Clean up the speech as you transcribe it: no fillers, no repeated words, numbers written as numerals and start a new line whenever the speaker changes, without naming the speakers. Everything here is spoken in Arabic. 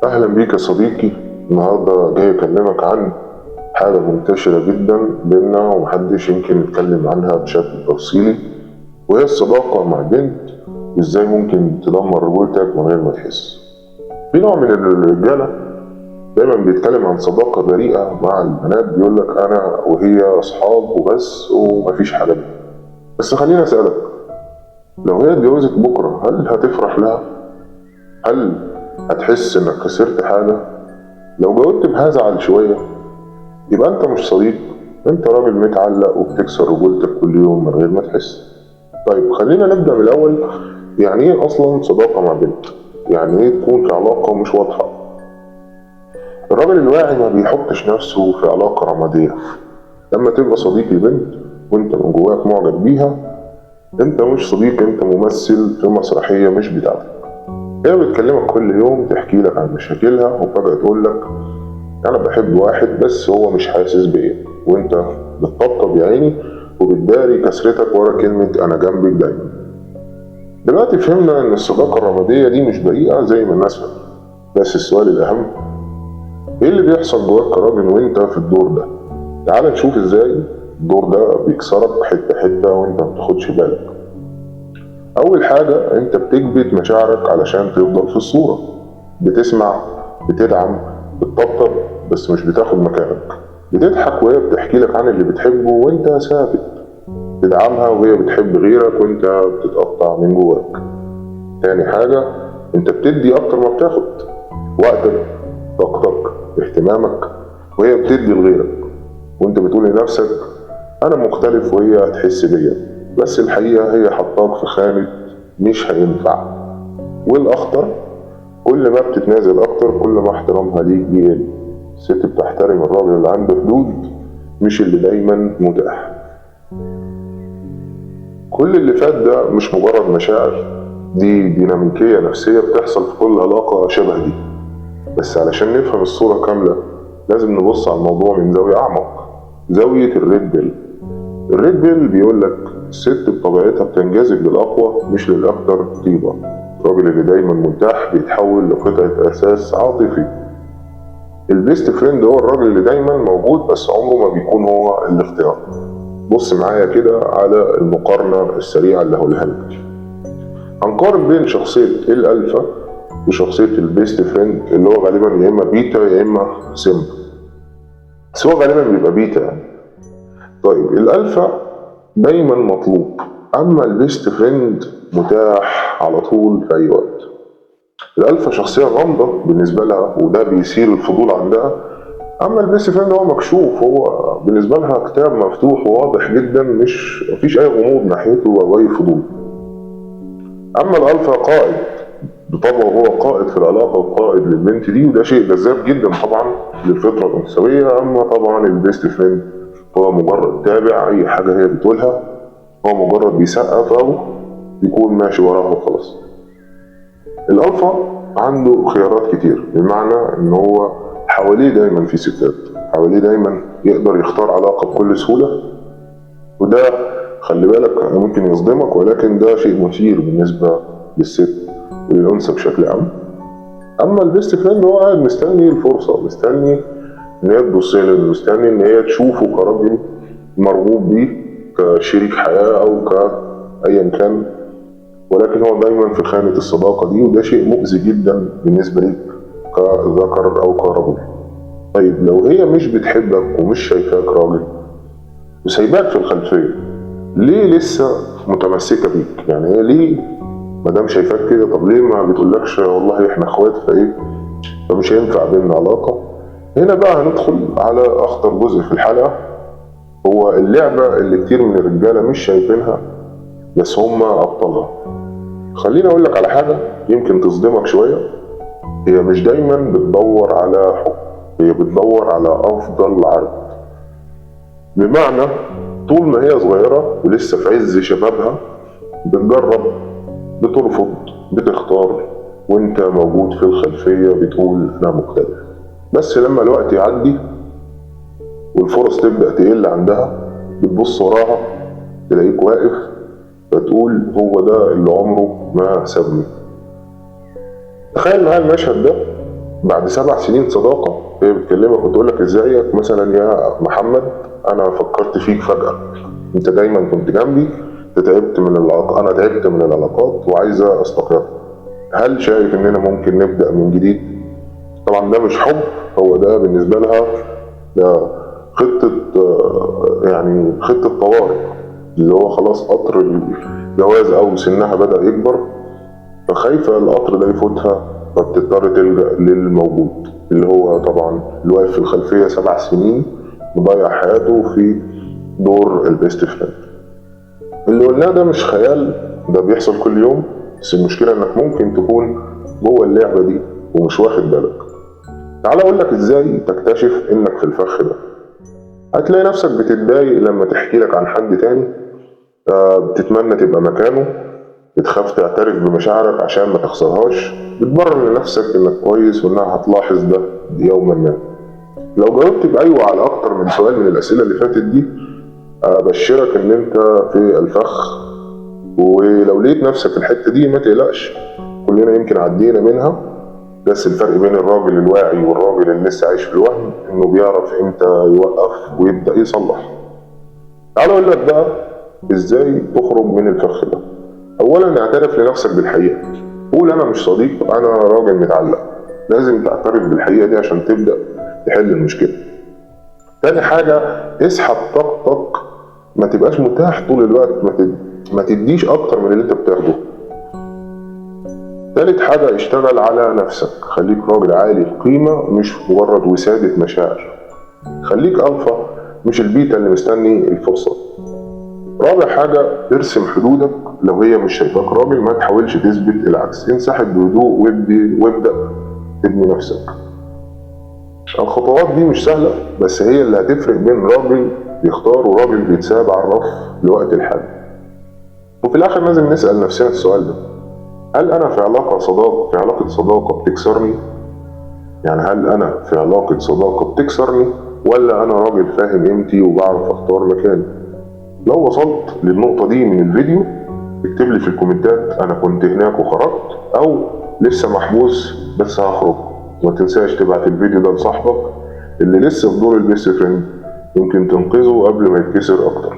أهلا بيك يا صديقي. النهاردة جاي أكلمك عن حاجة منتشرة جدا بينا ومحدش يمكن يتكلم عنها بشكل تفصيلي، وهي الصداقة مع بنت وإزاي ممكن تدمر رجولتك من غير ما تحس. في نوع من الرجالة دايما بيتكلم عن صداقة بريئة مع البنات، بيقولك أنا وهي أصحاب وبس ومفيش حاجة بينا. بس خليني أسألك، لو هي اتجوزت بكرة هل هتفرح لها؟ هل هتحس إنك خسرت حاجة؟ لو جاوبت بهزعل شوية يبقى انت مش صديق، انت راجل متعلق وبتكسر رجولتك كل يوم من غير ما تحس. طيب خلينا نبدأ من الأول. يعني ايه أصلا صداقة مع بنت؟ يعني ايه تكون في علاقة مش واضحة؟ الراجل الواعي ما بيحطش نفسه في علاقة رمادية. لما تبقى صديق لبنت وانت من جواك معجب بيها، انت مش صديق، انت ممثل في مسرحية مش بتاعتك. هي بتكلمك كل يوم تحكي لك عن مشاكلها وفجأة تقول لك انا بحب واحد بس هو مش حاسس بيا، وانت بتطبطب يا عيني وبتداري كسرتك ورا كلمة انا جنبك دايما. دلوقتي فهمنا ان الصداقة الرمادية دي مش بريئة زي ما الناس فاهمة، بس السؤال الاهم، ايه اللي بيحصل جواك كراجل وانت في الدور ده؟ تعال نشوف ازاي الدور ده بيكسرك حتة حتة وانت مبتاخدش بالك. اول حاجة، انت بتكبت مشاعرك علشان تفضل في الصورة. بتسمع، بتدعم، بتطبطب، بس مش بتاخد مكانك. بتضحك وهي بتحكي لك عن اللي بتحبه وانت ساكت. تدعمها وهي بتحب غيرك وانت بتتقطع من جواك. تاني حاجة، انت بتدي اكتر ما بتاخد. وقتك، طاقتك، اهتمامك، وهي بتدي لغيرك، وانت بتقول لنفسك انا مختلف وهي هتحس بيا، بس الحقيقة هي حطاك في خانة مش هينفع. والاخطر، كل ما بتتنازل اكتر كل ما احترامها ليك بيقل. الست بتحترم الراجل اللي عنده حدود، مش اللي دايما متاح. كل اللي فات ده مش مجرد مشاعر، دي ديناميكية نفسية بتحصل في كل علاقة شبه دي. بس علشان نفهم الصورة كاملة لازم نبص على الموضوع من زاوية أعمق، زاوية الريد بيل. الريد بيل بيقولك الست بطبيعتها بتنجذب للأقوى مش للأكثر طيبة. الراجل اللي دايما متاح بيتحول لقطعة أساس عاطفي. البيست فريند هو الراجل اللي دايما موجود بس عمره ما بيكون هو الاختيار. بص معايا كده على المقارنة السريعة اللي هقولها لك. هنقارن بين شخصية الألفا وشخصية البيست فريند اللي هو غالبا يا إما بيتا يا إما سيمبا، بس هو غالبا بيبقى بيتا يعني. طيب الألفا دايما مطلوب، أما البيست فريند متاح على طول في أي وقت. الألفا شخصية غامضة بالنسبة لها وده بيثير الفضول عندها، أما البيست فريند هو مكشوف، هو بالنسبة لها كتاب مفتوح وواضح جدا، مفيش أي غموض ناحيته أو أي فضول. أما الألفا قائد بطبعه، هو قائد في العلاقة وقائد للبنت دي، وده شيء جذاب جدا طبعا للفطرة الأنثوية. أما طبعا البيست فريند هو مجرد تابع، أي حاجة هي بتقولها هو مجرد بيسقف أو بيكون ماشي وراها وخلاص. الألفا عنده خيارات كتير، بمعنى إن هو حواليه دايما في ستات، حواليه دايما يقدر يختار علاقة بكل سهولة، وده خلي بالك ممكن يصدمك، ولكن ده شيء مثير بالنسبة للست وللأنثى بشكل عام. أما البيست فريند هو قاعد مستني الفرصة، مستني إن هي تبص له، مستني إن هي تشوفه كراجل مرغوب بيه كشريك حياة أو كأيا كان، ولكن هو دايما في خانة الصداقة دي، وده شيء مؤذي جدا بالنسبة ليك كذكر أو كرجل. طيب لو هي مش بتحبك ومش شايفاك راجل وسايباك في الخلفية، ليه لسه متمسكة بيك؟ يعني هي ليه مادام شايفاك كده، طب ليه ما بتقولكش والله احنا اخوات فايه فمش هينفع بينا علاقة؟ هنا بقى هندخل على أخطر جزء في الحلقة، هو اللعبة اللي كتير من الرجالة مش شايفينها بس هم أبطالها. خليني أقول لك على حاجة يمكن تصدمك شوية، هي مش دايما بتدور على حب، هي بتدور على أفضل عرض. بمعنى طول ما هي صغيرة ولسه في عز شبابها بتجرب، بترفض، بتختار، وانت موجود في الخلفية بتقول أنا مختلف. بس لما الوقت يعدي والفرص تبدأ تقل عندها، بتبص وراها تلاقيك واقف فتقول هو ده اللي عمره ما سابني. تخيل معايا المشهد ده، بعد 7 سنين صداقة هي بتكلمك وتقول لك ازيك مثلا يا محمد، انا فكرت فيك فجأة، انت دايما كنت جنبي، تعبت من العلاقات، انا تعبت من العلاقات وعايزة استقر، هل شايف اننا ممكن نبدأ من جديد؟ طبعا ده مش حب، هو ده بالنسبة لها ده خطة يعني خطة طوارئ، اللي هو خلاص قطر الجواز او سنها بدأ يكبر، فخايفة القطر ده يفوتها، فبتضطر تلجأ للموجود اللي هو طبعا اللي واقف في الخلفية 7 سنين مضيع حياته في دور البيست فريند. اللي قلناه ده مش خيال، ده بيحصل كل يوم، بس المشكلة انك ممكن تكون جوه اللعبة دي ومش واخد بالك. تعال اقول لك ازاي تكتشف انك في الفخ ده. هتلاقي نفسك بتتضايق لما تحكي لك عن حد تاني، بتتمنى تبقى مكانه، بتخاف تعترف بمشاعرك عشان ما تخسرهاش، بتبرر لنفسك انك كويس وانها هتلاحظ ده يوما ما. لو جاوبت بأيوة على أكتر من سؤال من الأسئلة اللي فاتت دي، أبشرك إن أنت في الفخ. ولو لقيت نفسك في الحتة دي ما تقلقش، كلنا يمكن عدينا منها، بس الفرق بين الراجل الواعي والراجل اللي لسه عايش في الوهم إنه بيعرف إمتى يوقف ويبدأ يصلح. تعال أقول لك بقى إزاي تخرج من الفخ ده. أولا اعترف لنفسك بالحقيقة، قول أنا مش صديق، أنا راجل متعلق. لازم تعترف بالحقيقة دي عشان تبدأ تحل المشكلة. تاني حاجة اسحب طاقتك، ما تبقاش متاح طول الوقت، ما تديش أكتر من اللي أنت بتاخده. تالت حاجة اشتغل على نفسك، خليك راجل عالي القيمة مش مجرد وسادة مشاعر. خليك ألفا مش البيتا اللي مستني الفرصة. رابع حاجة ارسم حدودك، لو هي مش شايفاك راجل ما تحاولش تثبت العكس، انسحب بهدوء وابدأ تبني نفسك. الخطوات دي مش سهلة، بس هي اللي هتفرق بين راجل بيختار وراجل بيتساب على الرف لوقت الحاجة. وفي الآخر لازم نسأل نفسنا السؤال ده، هل أنا في علاقة صداقة بتكسرني؟ يعني هل أنا في علاقة صداقة بتكسرني ولا أنا راجل فاهم قيمتي وبعرف أختار مكاني؟ لو وصلت للنقطة دي من الفيديو اكتب لي في الكومنتات أنا كنت هناك وخرجت، أو لسه محبوس بس هخرج. وما تنساش تبعت الفيديو ده لصاحبك اللي لسه في دور البيست فريند، يمكن تنقذه قبل ما يتكسر أكتر.